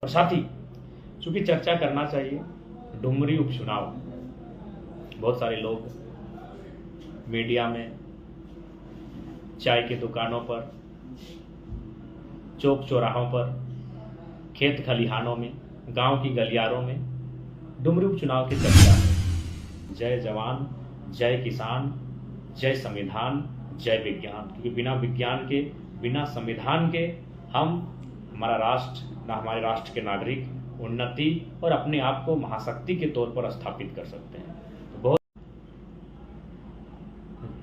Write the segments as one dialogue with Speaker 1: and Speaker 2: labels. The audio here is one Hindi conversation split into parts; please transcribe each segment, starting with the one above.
Speaker 1: और साथ ही चूंकि चर्चा करना चाहिए डुमरी उपचुनाव। बहुत सारे लोग मीडिया में, चाय की दुकानों पर, चौक चौराहों पर, खेत खलिहानों में, गांव की गलियारों में डुमरी उपचुनाव की चर्चा है। जय जवान, जय किसान, जय संविधान, जय विज्ञान। क्योंकि बिना विज्ञान के, बिना संविधान के हमारा राष्ट्र, ना हमारे राष्ट्र के नागरिक उन्नति और अपने आप को महाशक्ति के तौर पर स्थापित कर सकते हैं। तो बहुत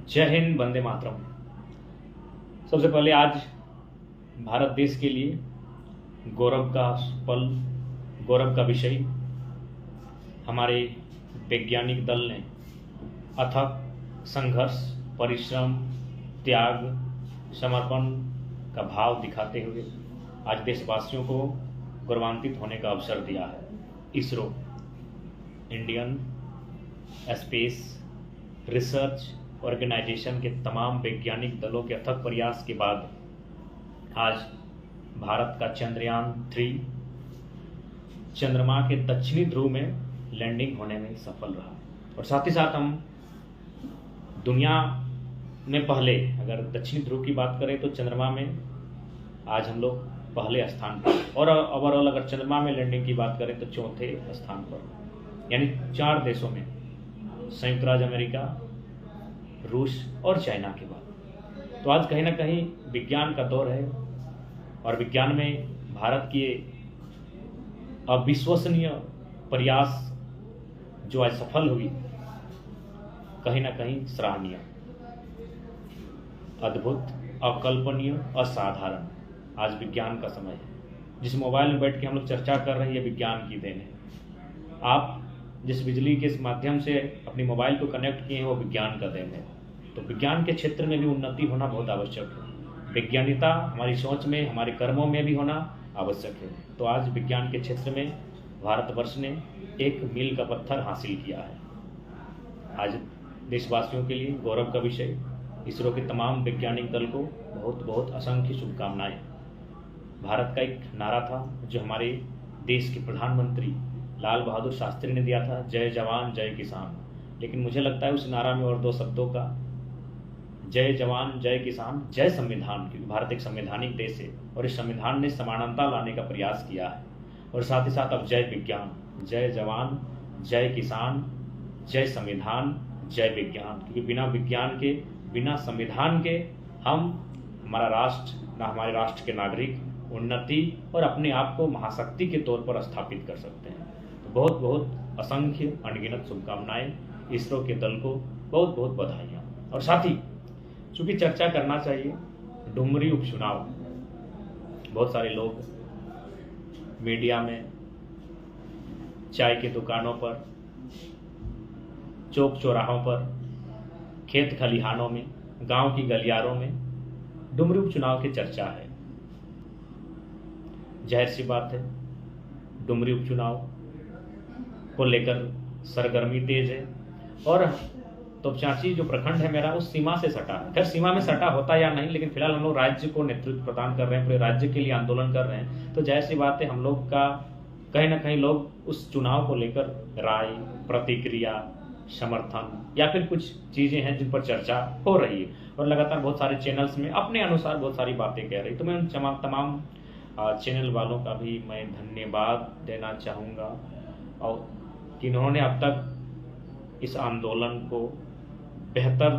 Speaker 1: जय हिंद, वंदे मातरम। सबसे पहले आज भारत देश के लिए गौरव का पल, गौरव का विषय, हमारे वैज्ञानिक दल ने अथक संघर्ष, परिश्रम, त्याग, समर्पण का भाव दिखाते हुए आज देशवासियों को गौरवान्वित होने का अवसर दिया है। ISRO, Indian Space Research Organisation के तमाम वैज्ञानिक दलों के अथक प्रयास के बाद आज भारत का चंद्रयान 3 चंद्रमा के दक्षिणी ध्रुव में लैंडिंग होने में सफल रहा। और साथ ही साथ हम दुनिया में पहले, अगर दक्षिणी ध्रुव की बात करें तो चंद्रमा में आज हम लोग पहले स्थान पर, और ओवरऑल अगर चंद्रमा में लैंडिंग की बात करें तो चौथे स्थान पर, यानी 4 देशों में, संयुक्त राज्य अमेरिका, रूस और चाइना के बाद। तो आज कहीं ना कहीं विज्ञान का दौर है और विज्ञान में भारत की अविश्वसनीय प्रयास जो आज सफल हुई, कहीं ना कहीं सराहनीय, अद्भुत, अकल्पनीय, असाधारण आज विज्ञान का समय है। जिस मोबाइल में बैठ के हम लोग चर्चा कर रहे हैं, ये विज्ञान की देन है। आप जिस बिजली के माध्यम से अपनी मोबाइल को कनेक्ट किए हैं, वो विज्ञान का देन है। तो विज्ञान के क्षेत्र में भी उन्नति होना बहुत आवश्यक है। वैज्ञानिकता हमारी सोच में, हमारे कर्मों में भी होना आवश्यक है। तो आज विज्ञान के क्षेत्र में भारतवर्ष ने एक मील का पत्थर हासिल किया है। आज देशवासियों के लिए गौरव का विषय। इसरो के तमाम वैज्ञानिक दल को बहुत बहुत असंख्य शुभकामनाएं। भारत का एक नारा था जो हमारे देश के प्रधानमंत्री लाल बहादुर शास्त्री ने दिया था, जय जवान जय किसान। लेकिन मुझे लगता है उस नारा में और 2 शब्दों का, जय जवान जय किसान, जय संविधान, क्योंकि भारत एक संवैधानिक देश है और इस संविधान ने समानता लाने का प्रयास किया है। और साथ ही साथ अब जय विज्ञान, जय जवान जय किसान, जय संविधान, जय विज्ञान। क्योंकि बिना विज्ञान के, बिना संविधान के हमारा राष्ट्र, ना हमारे राष्ट्र के नागरिक उन्नति और अपने आप को महाशक्ति के तौर पर स्थापित कर सकते हैं। तो बहुत बहुत असंख्य अनगिनत शुभकामनाएं। इसरो के दल को बहुत बहुत बधाइयाँ। और साथ ही चूंकि चर्चा करना चाहिए डुमरी उपचुनाव। बहुत सारे लोग मीडिया में, चाय की दुकानों पर, चौक चौराहों पर, खेत खलिहानों में, गांव की गलियारों में डुमरी उपचुनाव की चर्चा है। जाहिर सी बात है, डुमरी उपचुनाव को लेकर सरगर्मी तेज है। और तोपचांची जो प्रखंड है मेरा, उस सीमा से सटा है। खैर सीमा में सटा होता या नहीं, लेकिन फिलहाल हम लोग राज्य को नेतृत्व प्रदान कर रहे हैं, पूरे राज्य के लिए आंदोलन कर रहे हैं। तो जाहिर सी बात है, हम लोग का कहीं ना कहीं लोग उस चुनाव को लेकर राय, प्रतिक्रिया, समर्थन या फिर कुछ चीजें हैं जिन पर चर्चा हो रही है। और लगातार बहुत सारे चैनल्स में अपने अनुसार बहुत सारी बातें कह रही। तो मैं उन तमाम चैनल वालों का भी मैं धन्यवाद देना चाहूँगा और जिन्होंने अब तक इस आंदोलन को बेहतर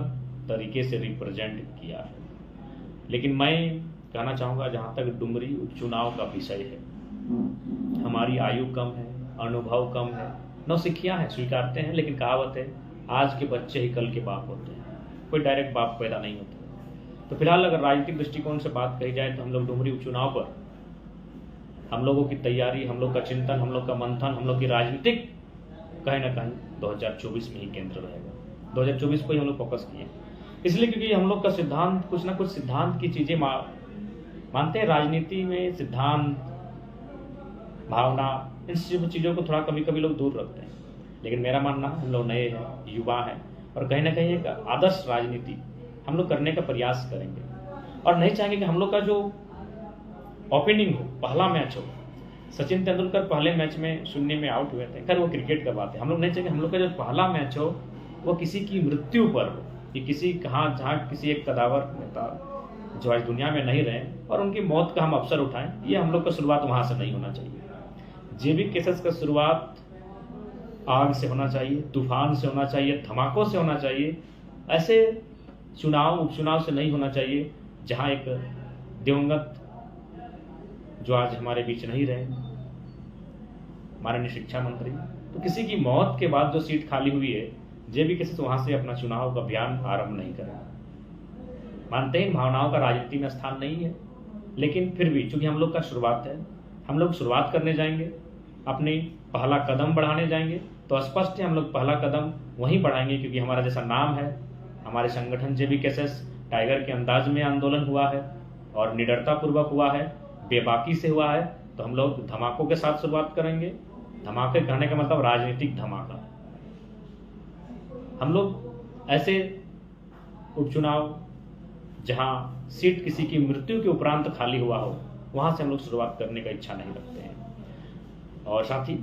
Speaker 1: तरीके से रिप्रेजेंट किया है। लेकिन मैं कहना चाहूँगा, जहाँ तक डुमरी उपचुनाव का विषय है, हमारी आयु कम है, अनुभव कम है, नौसिखियाँ हैं, स्वीकारते हैं। लेकिन कहावत है, आज के बच्चे ही कल के बाप होते हैं, कोई डायरेक्ट बाप पैदा नहीं होता। तो फिलहाल अगर राजनीतिक दृष्टिकोण से बात कही जाए तो हम लोग डुमरी उपचुनाव पर हम लोगों की तैयारी, हम लोग का चिंतन, हम लोग का मंथन, हम लोग की राजनीतिक कहीं ना कहीं 2024 में ही केंद्र रहेगा। 2024 को ही हम लोग फोकस किए, इसलिए क्योंकि हम लोग का सिद्धांत, कुछ ना कुछ सिद्धांत की चीजें मानते हैं। राजनीति में सिद्धांत, भावना, इन चीजों को थोड़ा कभी कभी लोग दूर रखते हैं। लेकिन मेरा मानना है, हम लोग नए हैं, युवा हैं और कहीं ना कहीं एक आदर्श राजनीति हम लोग करने का प्रयास करेंगे। और नहीं चाहेंगे कि हम लोग का जो ओपनिंग हो, पहला मैच हो, सचिन तेंदुलकर पहले मैच में 0 में आउट हुए थे। खैर वो क्रिकेट का बात है, हम लोग नहीं चाहिए हम लोग का जो पहला मैच हो वो किसी की मृत्यु पर हो, कि किसी कहाँ जहाँ किसी एक कदावर नेता जो आज दुनिया में नहीं रहे और उनकी मौत का हम अवसर उठाएं, ये हम लोग का शुरुआत वहाँ से नहीं होना चाहिए। जेबी केसेस का शुरुआत आग से होना चाहिए, तूफान से होना चाहिए, धमाकों से होना चाहिए। ऐसे चुनाव उपचुनाव से नहीं होना चाहिए जहाँ एक दिवंगत जो आज हमारे बीच नहीं रहे, माननीय शिक्षा मंत्री, तो किसी की मौत के बाद जो सीट खाली हुई है जेबी केसेस वहाँ से अपना चुनाव का अभियान आरंभ नहीं करें। मानते हैं भावनाओं का राजनीति में स्थान नहीं है, लेकिन फिर भी चूंकि हम लोग का शुरुआत है, हम लोग शुरुआत करने जाएंगे, अपनी पहला कदम बढ़ाने जाएंगे, तो स्पष्ट है हम लोग पहला कदम वहीं बढ़ाएंगे क्योंकि हमारा जैसा नाम है, हमारे संगठन जेबी केसेस टाइगर के अंदाज में आंदोलन हुआ है और निडरता पूर्वक हुआ है, बेबाकी से हुआ है, तो हम लोग धमाकों के साथ शुरुआत करेंगे। धमाके कहने का मतलब राजनीतिक धमाका। हम लोग ऐसे उपचुनाव जहां सीट किसी की मृत्यु के उपरांत खाली हुआ हो वहां से हम लोग शुरुआत करने का इच्छा नहीं रखते हैं। और साथ ही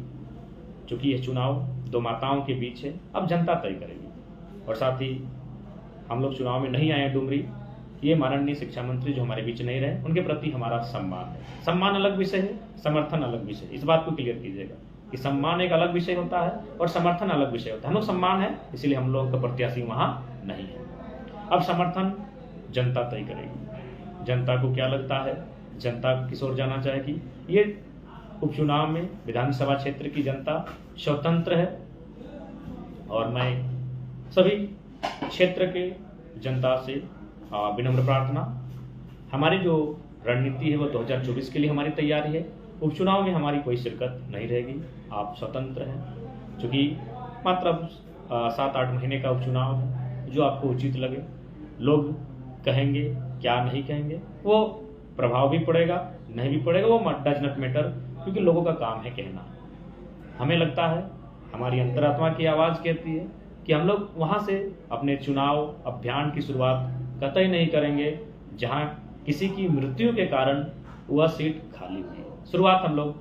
Speaker 1: चूंकि यह चुनाव दो माताओं के बीच है, अब जनता तय करेगी। और साथ ही हम लोग चुनाव में नहीं आए डुमरी, ये माननीय शिक्षा मंत्री जो हमारे बीच नहीं रहे उनके प्रति हमारा सम्मान है। सम्मान अलग विषय है, समर्थन अलग विषय है, इस बात को क्लियर कीजिएगा कि सम्मान एक अलग विषय होता है और समर्थन अलग विषय होता है। हम लोग सम्मान है इसीलिए हम लोग का प्रत्याशी वहां नहीं है। अब समर्थन जनता तय करेगी। जनता को क्या लगता है, जनता किस ओर जाना चाहेगी, ये उपचुनाव में विधानसभा क्षेत्र की जनता स्वतंत्र है। और मैं सभी क्षेत्र के जनता से विनम्र प्रार्थना, हमारी जो रणनीति है वो 2024 के लिए हमारी तैयारी है। उपचुनाव में हमारी कोई शिरकत नहीं रहेगी, आप स्वतंत्र हैं। चूँकि मात्र 7-8 महीने का उपचुनाव है, जो आपको उचित लगे, लोग कहेंगे क्या नहीं कहेंगे, वो प्रभाव भी पड़ेगा नहीं भी पड़ेगा, वो डज नॉट मैटर, क्योंकि लोगों का काम है कहना। हमें लगता है, हमारी अंतरात्मा की आवाज़ कहती है कि हम लोग वहाँ से अपने चुनाव अभियान की शुरुआत कतई नहीं करेंगे जहाँ किसी की मृत्यु के कारण वह सीट खाली हुई है। शुरुआत हम लोग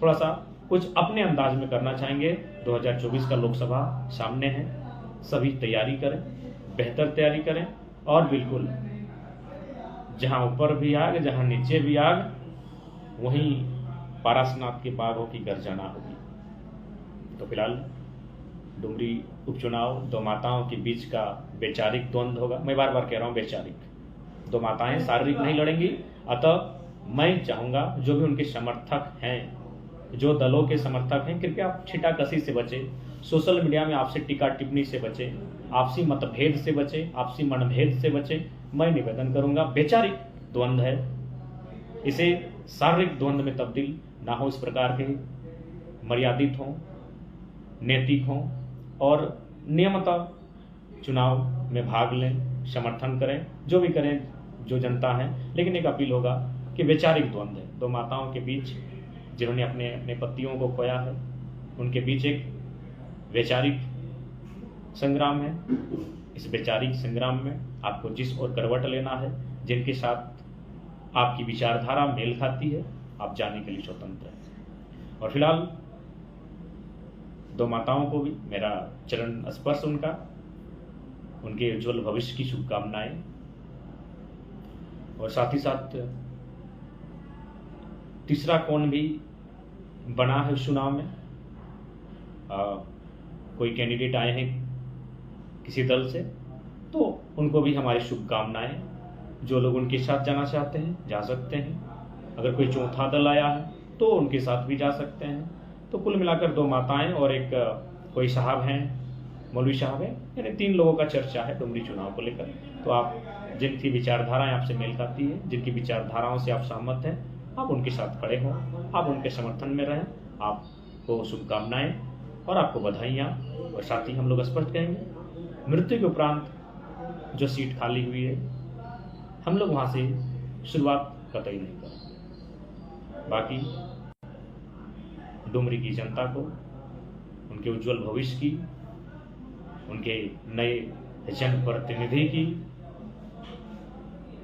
Speaker 1: थोड़ा सा कुछ अपने अंदाज में करना चाहेंगे। 2024 का लोकसभा सामने है, सभी तैयारी करें, बेहतर तैयारी करें और बिल्कुल जहाँ ऊपर भी आग जहाँ नीचे भी आग, वहीं पारसनाथ के बागों की गर्जना होगी। तो फिलहाल डुमरी उपचुनाव दो माताओं के बीच का वैचारिक द्वंद्व होगा। मैं बार बार कह रहा हूँ वैचारिक, दो माताएं शारीरिक नहीं लड़ेंगी। अतः मैं चाहूँगा जो भी उनके समर्थक हैं, जो दलों के समर्थक हैं, कृपया आप छिटाकसी से बचें, सोशल मीडिया में आपसी टीका टिप्पणी से बचें, आपसी मतभेद से बचें, आपसी मनभेद से बचें। मैं निवेदन करूँगा, वैचारिक द्वंद्व है, इसे शारीरिक द्वंद्व में तब्दील ना हो। इस प्रकार के मर्यादित हों, नैतिक हों और नियमतः चुनाव में भाग लें, समर्थन करें, जो भी करें जो जनता है। लेकिन एक अपील होगा कि वैचारिक द्वंद्व है, दो माताओं के बीच जिन्होंने अपने अपने पतियों को खोया है, उनके बीच एक वैचारिक संग्राम है। इस वैचारिक संग्राम में आपको जिस ओर करवट लेना है, जिनके साथ आपकी विचारधारा मेल खाती है, आप जाने के लिए स्वतंत्र हैं। और फिलहाल दो माताओं को भी मेरा चरण स्पर्श उनके उज्जवल भविष्य की शुभकामनाएं। और साथ ही साथ तीसरा कोण भी बना है उस चुनाव में। कोई कैंडिडेट आए हैं किसी दल से, तो उनको भी हमारी शुभकामनाएं। जो लोग उनके साथ जाना चाहते हैं जा सकते हैं, अगर कोई चौथा दल आया है तो उनके साथ भी जा सकते हैं। तो कुल मिलाकर दो माताएं और एक कोई साहब हैं, मौलवी साहब हैं, यानी 3 लोगों का चर्चा है डुमरी चुनाव को लेकर। तो आप जिनकी विचारधाराएं आपसे मेल खाती है, जिनकी विचारधाराओं से आप सहमत हैं, आप उनके साथ खड़े हों, आप उनके समर्थन में रहें। आपको शुभकामनाएं और आपको बधाइयाँ। और साथ ही हम लोग स्पष्ट कहेंगे, मृत्यु के उपरांत जो सीट खाली हुई है, हम लोग वहाँ से शुरुआत कतई नहीं करेंगे। बाकी डुमरी की जनता को उनके उज्जवल भविष्य की, उनके नए जनप्रतिनिधि की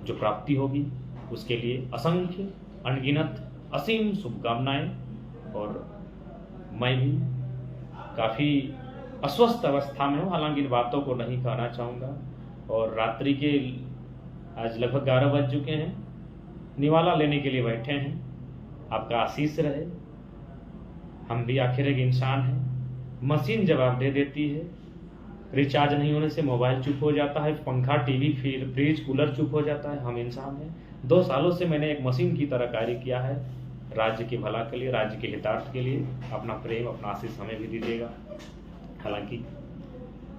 Speaker 1: जो प्राप्ति होगी, उसके लिए असंख्य अनगिनत असीम शुभकामनाएं। मैं भी काफ़ी अस्वस्थ अवस्था में हूँ, हालांकि इन बातों को नहीं कहना चाहूँगा। और रात्रि के आज लगभग 11 बज चुके हैं, निवाला लेने के लिए बैठे हैं। आपका आशीष रहे। हम भी आखिर एक इंसान हैं, मशीन जवाब दे देती है। रिचार्ज नहीं होने से मोबाइल चुप हो जाता है, पंखा, टीवी, फ्रिज, कूलर चुप हो जाता है। हम इंसान हैं। 2 सालों से मैंने एक मशीन की तरह कार्य किया है, राज्य के भला के लिए, राज्य के हितार्थ के लिए। अपना प्रेम, अपना आशीष हमें भी दीजिएगा। हालांकि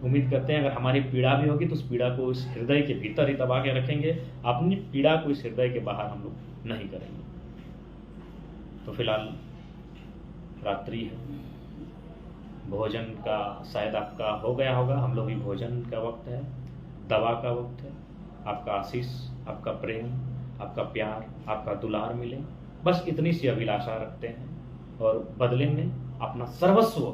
Speaker 1: उम्मीद करते हैं अगर हमारी पीड़ा भी होगी तो उस पीड़ा को इस हृदय के भीतर ही दबा के रखेंगे, अपनी पीड़ा को इस हृदय के बाहर हम लोग नहीं करेंगे। तो फिलहाल रात्रि है, भोजन का शायद आपका हो गया होगा। हम लोग भी भोजन का वक्त है, दवा का वक्त है। आपका आशीष, आपका प्रेम, आपका प्यार, आपका दुलार मिले, बस इतनी सी अभिलाषा रखते हैं। और बदले में अपना सर्वस्व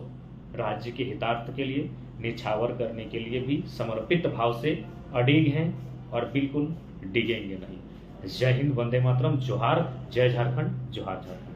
Speaker 1: राज्य के हितार्थ के लिए निछावर करने के लिए भी समर्पित भाव से अडिग हैं और बिल्कुल डिगेंगे नहीं। जय हिंद, वंदे मातरम, जोहार, जय झारखंड, जोहार झारखंड।